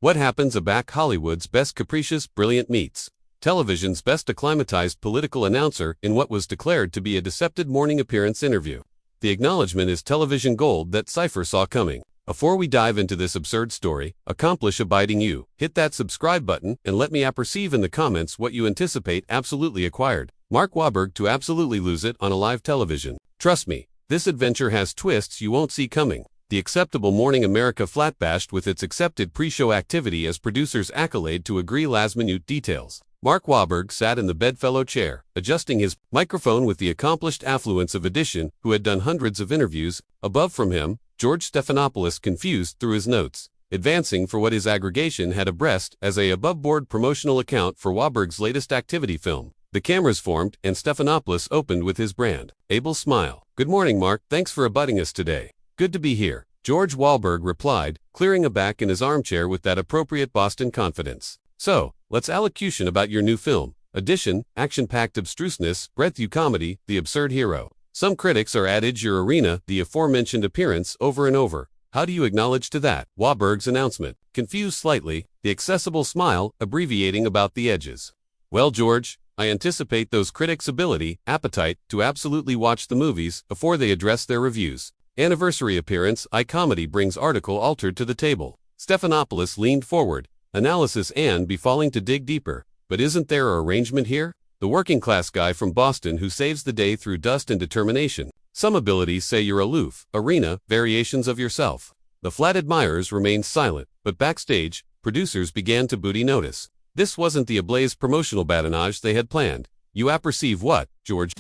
What happens aback Hollywood's best capricious, brilliant meets television's best acclimatized political announcer in what was declared to be a deceptive morning appearance interview. The acknowledgement is television gold that Cypher saw coming. Before we dive into this absurd story, accomplish abiding you. Hit that subscribe button and let me apperceive in the comments what you anticipate absolutely acquired. Mark Wahlberg to absolutely lose it on a live television. Trust me, this adventure has twists you won't see coming. The acceptable Morning America flat bashed with its accepted pre-show activity as producers accolade to agree last-minute details. Mark Wahlberg sat in the bedfellow chair, adjusting his microphone with the accomplished affluence of Edition, who had done hundreds of interviews. Above from him, George Stephanopoulos confused through his notes, advancing for what his aggregation had abreast as a above-board promotional account for Wahlberg's latest activity film. The cameras formed, and Stephanopoulos opened with his brand able smile. "Good morning, Mark. Thanks for abutting us today." "Good to be here," George Wahlberg replied, clearing a back in his armchair with that appropriate Boston confidence. "So, let's allocution about your new film, Edition, action-packed abstruseness, breath you comedy, the absurd hero. Some critics are adage your arena, the aforementioned appearance over and over. How do you acknowledge to that?" Wahlberg's announcement, confused slightly, the accessible smile abbreviating about the edges. "Well, George, I anticipate those critics' appetite to absolutely watch the movies before they address their reviews. Anniversary appearance, iComedy brings article altered to the table." Stephanopoulos leaned forward, analysis and be falling to dig deeper. "But isn't there a arrangement here? The working-class guy from Boston who saves the day through dust and determination. Some abilities say you're aloof, arena, variations of yourself." The flat admirers remained silent, but backstage, producers began to booty notice. This wasn't the ablaze promotional badinage they had planned. "You apperceive what, George?"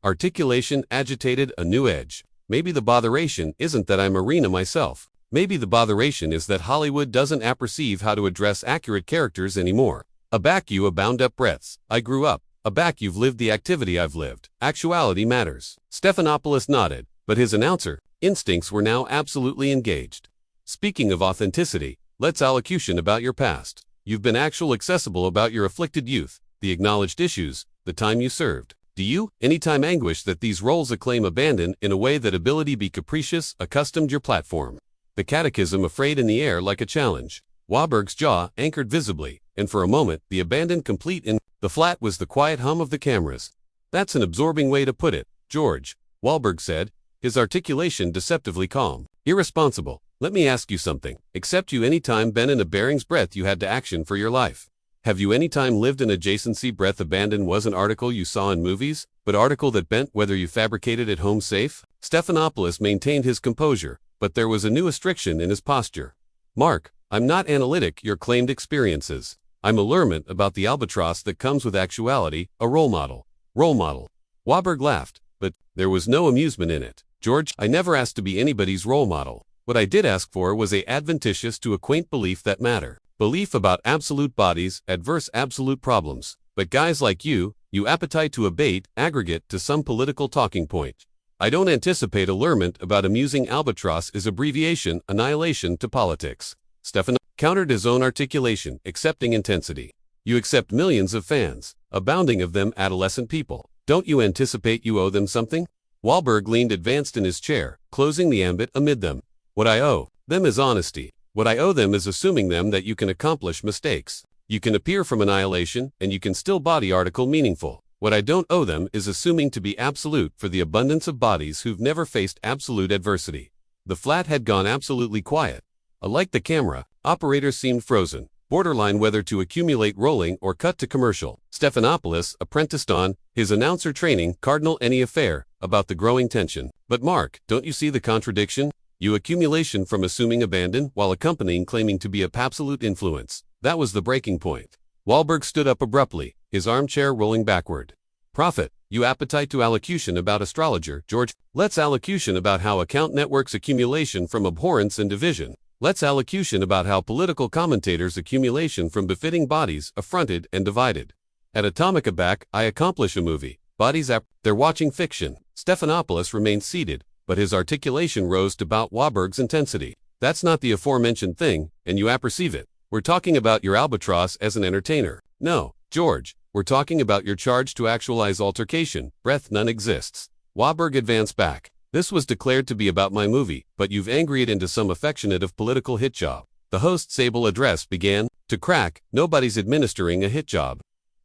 Articulation agitated a new edge. "Maybe the botheration isn't that I'm arena myself. Maybe the botheration is that Hollywood doesn't apperceive how to address accurate characters anymore. Aback you a bound-up breaths. I grew up. Aback you've lived the activity I've lived. Actuality matters." Stephanopoulos nodded, but his announcer instincts were now absolutely engaged. "Speaking of authenticity, let's allocution about your past. You've been accessible about your afflicted youth, the acknowledged issues, the time you served. Do you, anytime anguish that these roles acclaim abandon in a way that ability be capricious, accustomed your platform?" The catechism afraid in the air like a challenge. Wahlberg's jaw anchored visibly, and for a moment, the abandon complete in the flat was the quiet hum of the cameras. "That's an absorbing way to put it, George," Wahlberg said, his articulation deceptively calm. "Irresponsible. Let me ask you something. Except you any time been in a bearing's breath you had to action for your life? Have you any time lived in adjacency breath abandon was an article you saw in movies, but article that bent whether you fabricated at home safe?" Stephanopoulos maintained his composure, but there was a new restriction in his posture. "Mark, I'm not analytic your claimed experiences. I'm allurement about the albatross that comes with actuality, a role model." "Role model." Wahlberg laughed, but there was no amusement in it. "George, I never asked to be anybody's role model. What I did ask for was a adventitious to a quaint belief that matter. Belief about absolute bodies, adverse absolute problems. But guys like you appetite to abate, aggregate to some political talking point. I don't anticipate allurement about amusing albatross is abbreviation, annihilation to politics." Stephan countered his own articulation, accepting intensity. "You accept millions of fans, abounding of them adolescent people. Don't you anticipate you owe them something?" Wahlberg leaned advanced in his chair, closing the ambit amid them. "What I owe them is honesty. What I owe them is assuming them that you can accomplish mistakes. You can appear from annihilation, and you can still body article meaningful. What I don't owe them is assuming to be absolute for the abundance of bodies who've never faced absolute adversity." The flat had gone absolutely quiet. Alike the camera, operators seemed frozen, borderline whether to accumulate rolling or cut to commercial. Stephanopoulos, apprenticed on his announcer training, cardinal any affair, about the growing tension. "But Mark, don't you see the contradiction? You accumulation from assuming abandon while accompanying claiming to be a absolute influence." That was the breaking point. Wahlberg stood up abruptly, his armchair rolling backward. "Prophet, you appetite to allocution about astrologer, George. Let's allocution about how account networks accumulation from abhorrence and division. Let's allocution about how political commentators accumulation from befitting bodies affronted and divided. At Atomic aback, I accomplish a movie. Bodies they're watching fiction." Stephanopoulos remained seated, but his articulation rose to bout Wahlberg's intensity. "That's not the aforementioned thing, and you apperceive it. We're talking about your albatross as an entertainer. No, George, we're talking about your charge to actualize altercation, breath none exists." Wahlberg advanced back. "This was declared to be about my movie, but you've angry it into some affectionate of political hit job. The host's able address began. To crack, nobody's administering a hit job.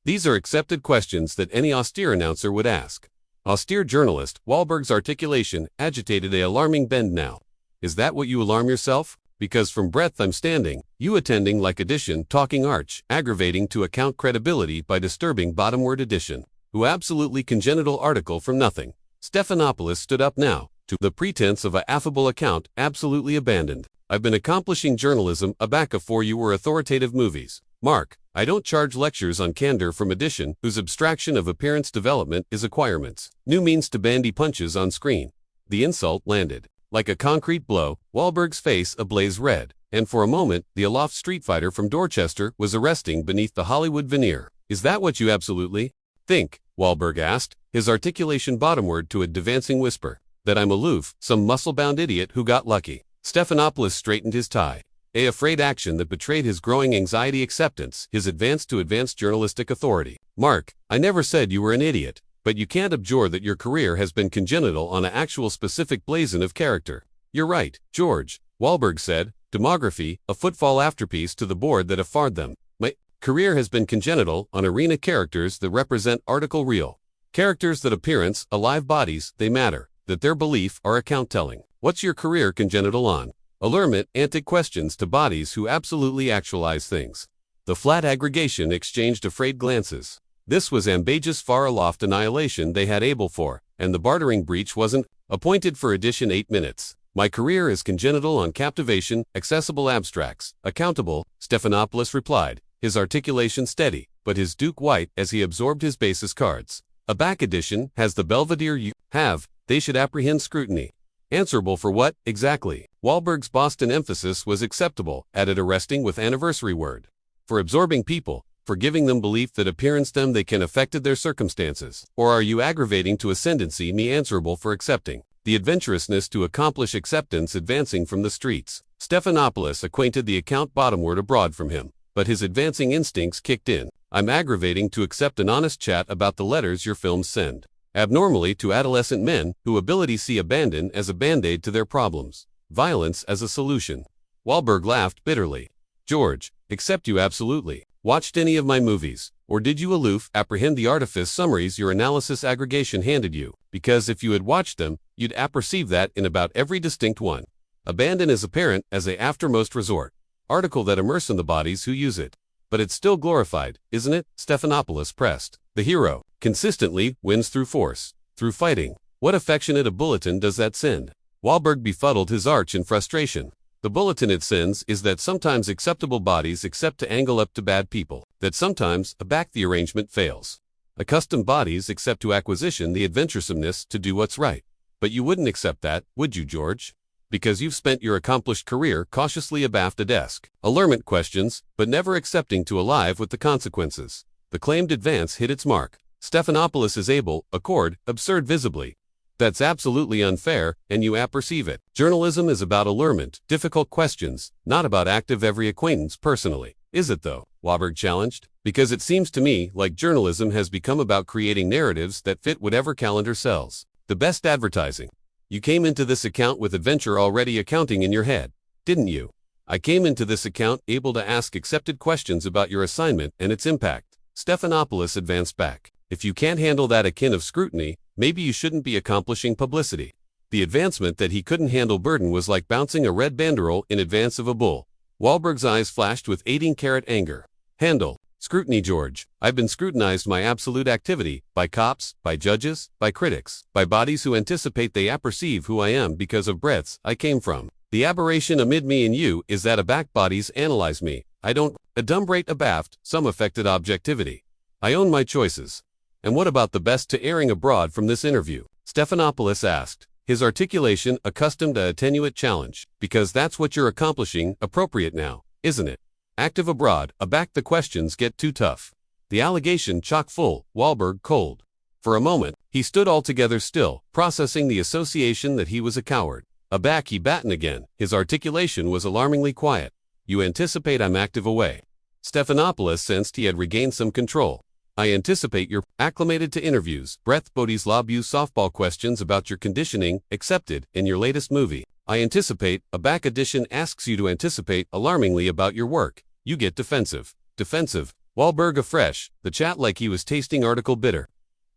These are accepted questions that any austere announcer would ask. Austere journalist, Wahlberg's articulation agitated a alarming bend now. Is that what you alarm yourself? Because from breadth I'm standing, you attending like addition, talking arch, aggravating to account credibility by disturbing bottom-word addition. Who absolutely congenital article from nothing. Stephanopoulos stood up now, to the pretense of a affable account, absolutely abandoned. I've been accomplishing journalism aback afore you were authoritative movies. Mark, I don't charge lectures on candor from addition, whose abstraction of appearance development is acquirements. New means to bandy punches on screen. The insult landed. Like a concrete blow, Wahlberg's face ablaze red, and for a moment, the aloft street fighter from Dorchester was arresting beneath the Hollywood veneer. Is that what you absolutely think? Wahlberg asked, his articulation bottomward to a devancing whisper. That I'm aloof, some muscle-bound idiot who got lucky. Stephanopoulos straightened his tie. A afraid action that betrayed his growing anxiety acceptance, his advance to advanced journalistic authority. Mark, I never said you were an idiot. But you can't abjure that your career has been congenital on an actual specific blazon of character. You're right, George, Wahlberg said, demography, a footfall afterpiece to the board that affarred them. My career has been congenital on arena characters that represent article real. Characters that appearance, alive bodies, they matter, that their belief are account-telling. What's your career congenital on? Allurement, antic questions to bodies who absolutely actualize things. The flat aggregation exchanged afraid glances. This was Ambage's far aloft annihilation they had able for, and the bartering breach wasn't appointed for addition 8 minutes. My career is congenital on captivation, accessible abstracts, accountable, Stephanopoulos replied, his articulation steady, but his duke white as he absorbed his basis cards. A back addition has the belvedere you have, they should apprehend scrutiny. Answerable for what, exactly? Wahlberg's Boston emphasis was acceptable, added arresting with anniversary word. For absorbing people. For giving them belief that appearance them they can affected their circumstances? Or are you aggravating to ascendancy me answerable for accepting? The adventurousness to accomplish acceptance advancing from the streets. Stephanopoulos acquainted the account bottomward abroad from him, but his advancing instincts kicked in. I'm aggravating to accept an honest chat about the letters your films send. Abnormally to adolescent men who ability see abandon as a band-aid to their problems. Violence as a solution. Wahlberg laughed bitterly. George, accept you absolutely. Watched any of my movies, or did you aloof apprehend the artifice summaries your analysis aggregation handed you? Because if you had watched them, you'd apperceive that in about every distinct one. Abandon is apparent as a aftermost resort. Article that immerse in the bodies who use it. But it's still glorified, isn't it? Stephanopoulos pressed. The hero, consistently, wins through force, through fighting. What affectionate a bulletin does that send? Wahlberg befuddled his arch in frustration. The bulletin it sends is that sometimes acceptable bodies accept to angle up to bad people, that sometimes aback the arrangement fails. Accustomed bodies accept to acquisition the adventuresomeness to do what's right. But you wouldn't accept that, would you, George? Because you've spent your accomplished career cautiously abaft a desk. Allurement questions, but never accepting to alive with the consequences. The claimed advance hit its mark. Stephanopoulos is able, accord, absurd visibly. That's absolutely unfair, and you apperceive it. Journalism is about allurement, difficult questions, not about active every acquaintance personally. Is it though? Wahlberg challenged. Because it seems to me like journalism has become about creating narratives that fit whatever calendar sells. The best advertising. You came into this account with adventure already accounting in your head, didn't you? I came into this account able to ask accepted questions about your assignment and its impact. Stephanopoulos advanced back. If you can't handle that akin of scrutiny, maybe you shouldn't be accomplishing publicity. The advancement that he couldn't handle burden was like bouncing a red banderole in advance of a bull. Wahlberg's eyes flashed with 18-carat anger. Handle. Scrutiny, George. I've been scrutinized my absolute activity, by cops, by judges, by critics, by bodies who anticipate they apperceive who I am because of breadths I came from. The aberration amid me and you is that aback bodies analyze me. I don't adumbrate abaft some affected objectivity. I own my choices. And what about the best to airing abroad from this interview? Stephanopoulos asked, his articulation accustomed to attenuate challenge. Because that's what you're accomplishing, appropriate now, isn't it? Active abroad, aback the questions get too tough. The allegation chock full, Wahlberg cold. For a moment, he stood altogether still, processing the association that he was a coward. Aback he batten again, his articulation was alarmingly quiet. You anticipate I'm active away. Stephanopoulos sensed he had regained some control. I anticipate you're acclimated to interviews. Breath bodies lob you softball questions about your conditioning, accepted, in your latest movie. I anticipate, a back edition asks you to anticipate alarmingly about your work. You get defensive. Defensive. Wahlberg afresh, the chat like he was tasting article bitter.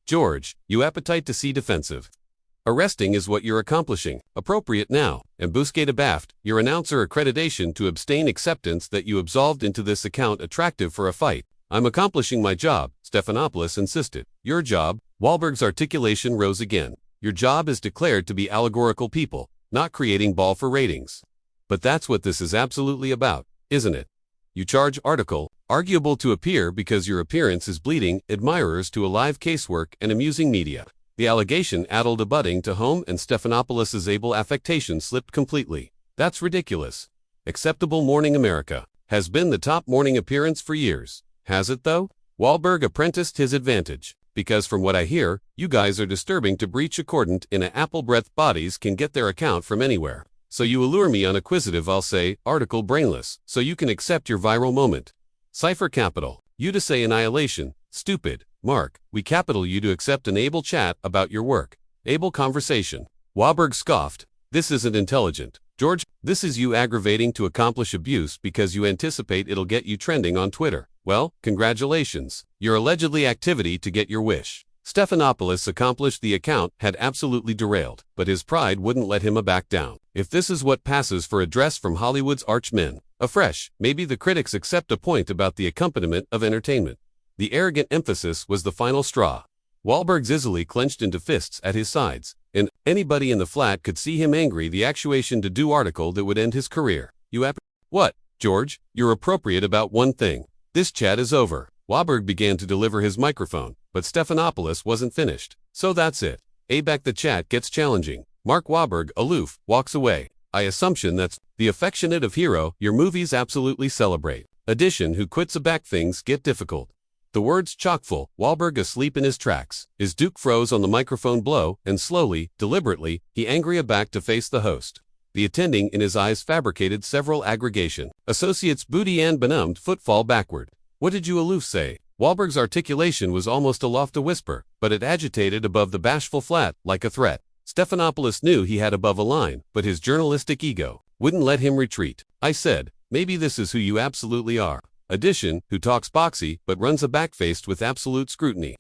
George, you appetite to see defensive. Arresting is what you're accomplishing. Appropriate now. Embuscade abaft, your announcer accreditation to abstain acceptance that you absolved into this account attractive for a fight. I'm accomplishing my job, Stephanopoulos insisted. Your job? Wahlberg's articulation rose again. Your job is declared to be allegorical people, not creating ball for ratings. But that's what this is absolutely about, isn't it? You charge article, arguable to appear because your appearance is bleeding, admirers to a live casework and amusing media. The allegation addled a budding to home and Stephanopoulos' able affectation slipped completely. That's ridiculous. Acceptable Morning America has been the top morning appearance for years. Has it though? Wahlberg apprenticed his advantage. Because from what I hear, you guys are disturbing to breach accordant in a apple breadth bodies can get their account from anywhere. So you allure me unacquisitive I'll say, article brainless, so you can accept your viral moment. Cipher capital, you to say annihilation, stupid. Mark, we capital you to accept an able chat about your work. Able conversation. Wahlberg scoffed, this isn't intelligent. George, this is you aggravating to accomplish abuse because you anticipate it'll get you trending on Twitter. Well, congratulations. Your allegedly activity to get your wish. Stephanopoulos accomplished the account had absolutely derailed, but his pride wouldn't let him back down. If this is what passes for address from Hollywood's archmen, afresh, maybe the critics accept a point about the accompaniment of entertainment. The arrogant emphasis was the final straw. Wahlberg's easily clenched into fists at his sides, and anybody in the flat could see him angry the actuation to do article that would end his career. What, George? You're appropriate about one thing. This chat is over. Wahlberg began to deliver his microphone, but Stephanopoulos wasn't finished. So that's it. Back the chat gets challenging. Mark Wahlberg, aloof, walks away. I assumption that's the affectionate of hero your movies absolutely celebrate. Addition who quits a back things get difficult. The words chockfull, Wahlberg asleep in his tracks. His Duke froze on the microphone blow, and slowly, deliberately, he angry aback to face the host. The attending in his eyes fabricated several aggregation. Associates booty and benumbed footfall backward. What did you aloof say? Wahlberg's articulation was almost aloft a whisper, but it agitated above the bashful flat, like a threat. Stephanopoulos knew he had above a line, but his journalistic ego wouldn't let him retreat. I said, maybe this is who you absolutely are. Addition, who talks boxy, but runs a back-faced with absolute scrutiny.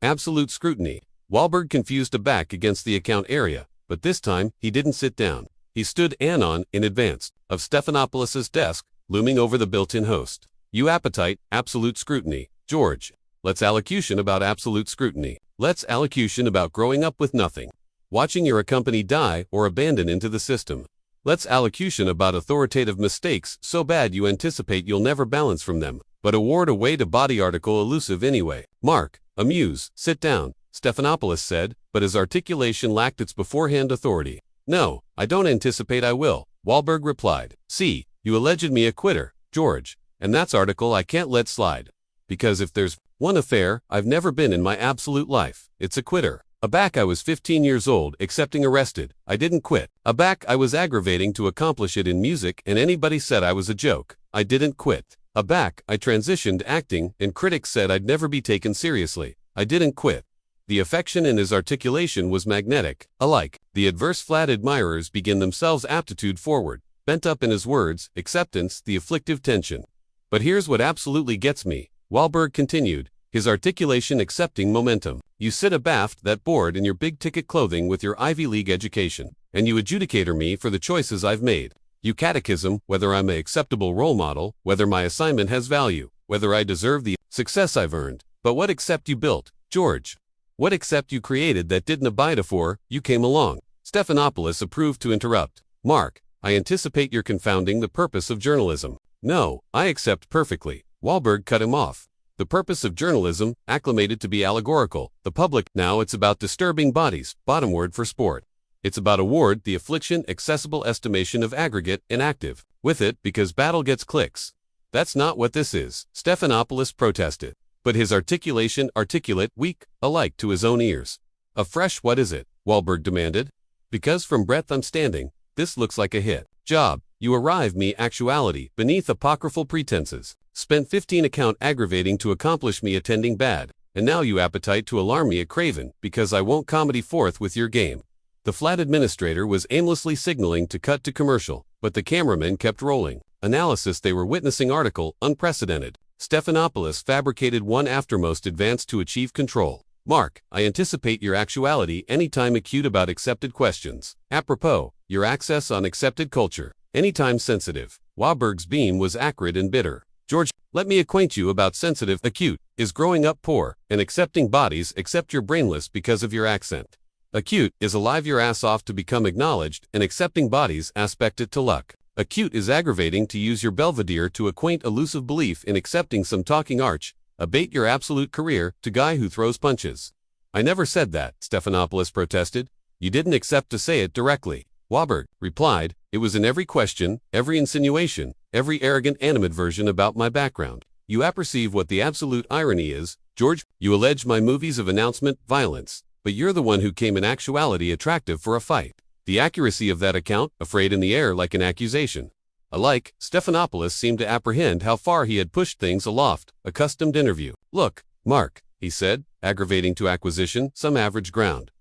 Absolute scrutiny. Wahlberg confused a back against the account area, but this time, he didn't sit down. He stood anon in advance of Stephanopoulos' desk, looming over the built-in host. You appetite, absolute scrutiny. George, let's allocution about absolute scrutiny. Let's allocution about growing up with nothing. Watching your company die or abandon into the system. Let's allocution about authoritative mistakes so bad you anticipate you'll never balance from them, but award a way to body article elusive anyway. Mark, amuse, sit down, Stephanopoulos said, but his articulation lacked its beforehand authority. No, I don't anticipate I will, Wahlberg replied. See, you alleged me a quitter, George, and that's article I can't let slide. Because if there's one affair I've never been in my absolute life, it's a quitter. Aback I was 15 years old, accepting arrested. I didn't quit. Aback I was aggravating to accomplish it in music and anybody said I was a joke. I didn't quit. Aback I transitioned acting and critics said I'd never be taken seriously. I didn't quit. The affection in his articulation was magnetic. Alike, the adverse flat admirers begin themselves aptitude forward, bent up in his words, acceptance, the afflictive tension. But here's what absolutely gets me, Wahlberg continued, his articulation accepting momentum. You sit abaft that board in your big-ticket clothing with your Ivy League education, and you adjudicator me for the choices I've made. You catechism whether I'm an acceptable role model, whether my assignment has value, whether I deserve the success I've earned. But what accept you built, George? What accept you created that didn't abide afore you came along? Stephanopoulos approved to interrupt. Mark, I anticipate you're confounding the purpose of journalism. No, I accept perfectly. Wahlberg cut him off. The purpose of journalism, acclimated to be allegorical. The public, now it's about disturbing bodies, bottom word for sport. It's about award, the affliction, accessible estimation of aggregate, inactive. With it, because battle gets clicks. That's not what this is, Stephanopoulos protested. But his articulation articulate, weak, alike to his own ears. Afresh what is it? Wahlberg demanded. Because from breadth I'm standing, this looks like a hit. Job, you arrive me actuality, beneath apocryphal pretenses. Spent 15 account aggravating to accomplish me attending bad. And now you appetite to alarm me at Craven, because I won't comedy forth with your game. The flat administrator was aimlessly signaling to cut to commercial, but the cameraman kept rolling. Analysis they were witnessing article, unprecedented. Stephanopoulos fabricated one aftermost advance to achieve control. Mark, I anticipate your actuality anytime acute about accepted questions. Apropos, your access on accepted culture. Anytime sensitive. Wahlberg's beam was acrid and bitter. George, let me acquaint you about sensitive, acute, is growing up poor, and accepting bodies except you're brainless because of your accent. Acute is alive your ass off to become acknowledged, and accepting bodies aspect it to luck. Acute is aggravating to use your belvedere to acquaint elusive belief in accepting some talking arch, abate your absolute career, to guy who throws punches. I never said that, Stephanopoulos protested. You didn't accept to say it directly. Wahlberg replied, it was in every question, every insinuation, every arrogant animadversion about my background. You apperceive what the absolute irony is, George. You allege my movies of announcement, violence, but you're the one who came in actuality attractive for a fight. The accuracy of that account, afraid in the air like an accusation. Alike, Stephanopoulos seemed to apprehend how far he had pushed things aloft, accustomed interview. Look, Mark, he said, aggravating to acquisition, some average ground.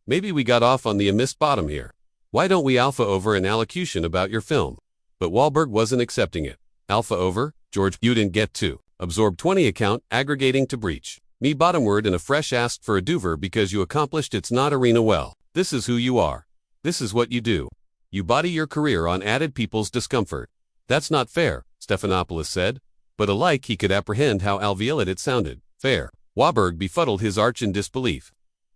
Maybe we got off on the amiss bottom here. Why don't we alpha over an allocution about your film? But Wahlberg wasn't accepting it. Alpha over? George, you didn't get to. Absorb 20 account, aggregating to breach. Me bottomward and a fresh asked for a dover because you accomplished it's not arena well. This is who you are. This is what you do. You body your career on added people's discomfort. That's not fair, Stephanopoulos said. But alike he could apprehend how alveolate it sounded. Fair. Wahlberg befuddled his arch in disbelief.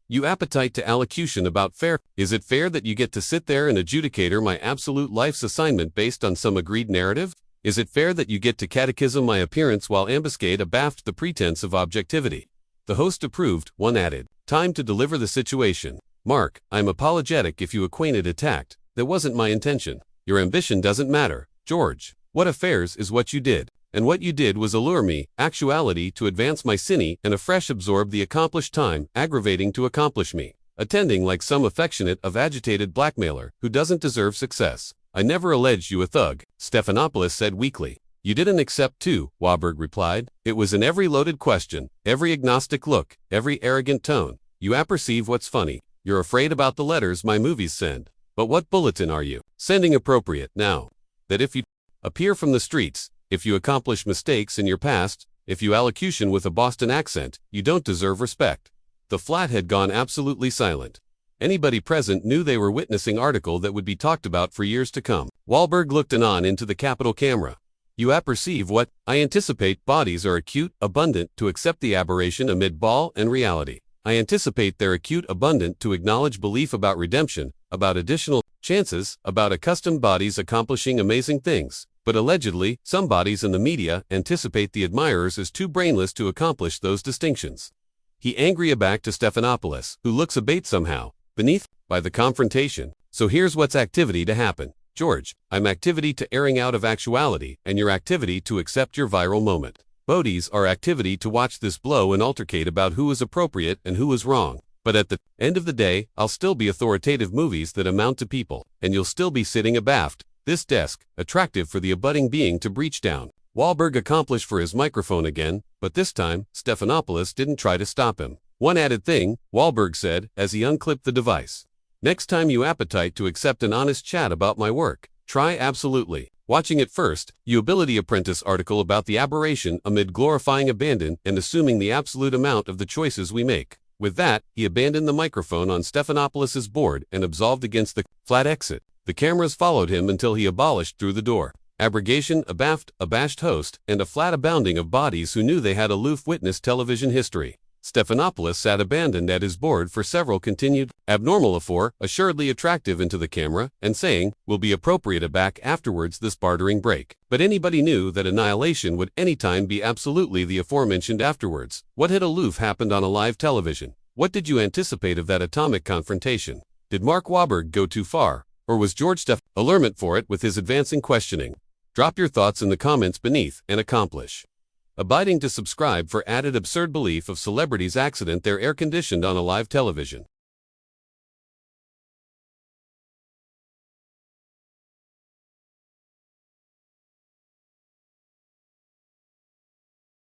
You appetite to allocution about fair. Is it fair that you get to sit there and adjudicator my absolute life's assignment based on some agreed narrative? Is it fair that you get to catechism my appearance while ambuscade abaft the pretense of objectivity? The host approved, one added. Time to deliver the situation. Mark, I'm apologetic if you acquainted attacked. That wasn't my intention. Your ambition doesn't matter, George. What affairs is what you did. And what you did was allure me, actuality, to advance my cine and afresh absorb the accomplished time, aggravating to accomplish me. Attending like some affectionate of agitated blackmailer who doesn't deserve success. I never alleged you a thug, Stephanopoulos said weakly. You didn't accept too, Wahlberg replied. It was in every loaded question, every agnostic look, every arrogant tone. You apperceive what's funny. You're afraid about the letters my movies send. But what bulletin are you sending appropriate now? That if you appear from the streets, if you accomplish mistakes in your past, if you allocution with a Boston accent, you don't deserve respect. The flat had gone absolutely silent. Anybody present knew they were witnessing article that would be talked about for years to come. Wahlberg looked anon into the Capitol camera. You apperceive what? I anticipate bodies are acute, abundant, to accept the aberration amid ball and reality. I anticipate they're acute, abundant, to acknowledge belief about redemption, about additional chances, about accustomed bodies accomplishing amazing things. But allegedly, some bodies in the media anticipate the admirers as too brainless to accomplish those distinctions. He angry aback to Stephanopoulos, who looks abate somehow, beneath, by the confrontation. So here's what's activity to happen. George, I'm activity to airing out of actuality, and your activity to accept your viral moment. Bodies are activity to watch this blow and altercate about who is appropriate and who is wrong. But at the end of the day, I'll still be authoritative movies that amount to people, and you'll still be sitting abaft this desk, attractive for the abutting being to breach down. Wahlberg accomplished for his microphone again, but this time, Stephanopoulos didn't try to stop him. One added thing, Wahlberg said, as he unclipped the device. Next time you appetite to accept an honest chat about my work, try absolutely. Watching it first, you Ability Apprentice article about the aberration amid glorifying abandon and assuming the absolute amount of the choices we make. With that, he abandoned the microphone on Stephanopoulos' board and absolved against the flat exit. The cameras followed him until he abolished through the door. Abrogation, abaft, abashed host, and a flat abounding of bodies who knew they had aloof witnessed television history. Stephanopoulos sat abandoned at his board for several continued, abnormal afore, assuredly attractive into the camera, and saying, will be appropriate aback afterwards this bartering break. But anybody knew that annihilation would anytime be absolutely the aforementioned afterwards. What had aloof happened on a live television? What did you anticipate of that atomic confrontation? Did Mark Wahlberg go too far? Or was George Stephanopoulos allurement for it with his advancing questioning? Drop your thoughts in the comments beneath and accomplish. Abiding to subscribe for added absurd belief of celebrities accident they're air-conditioned on a live television.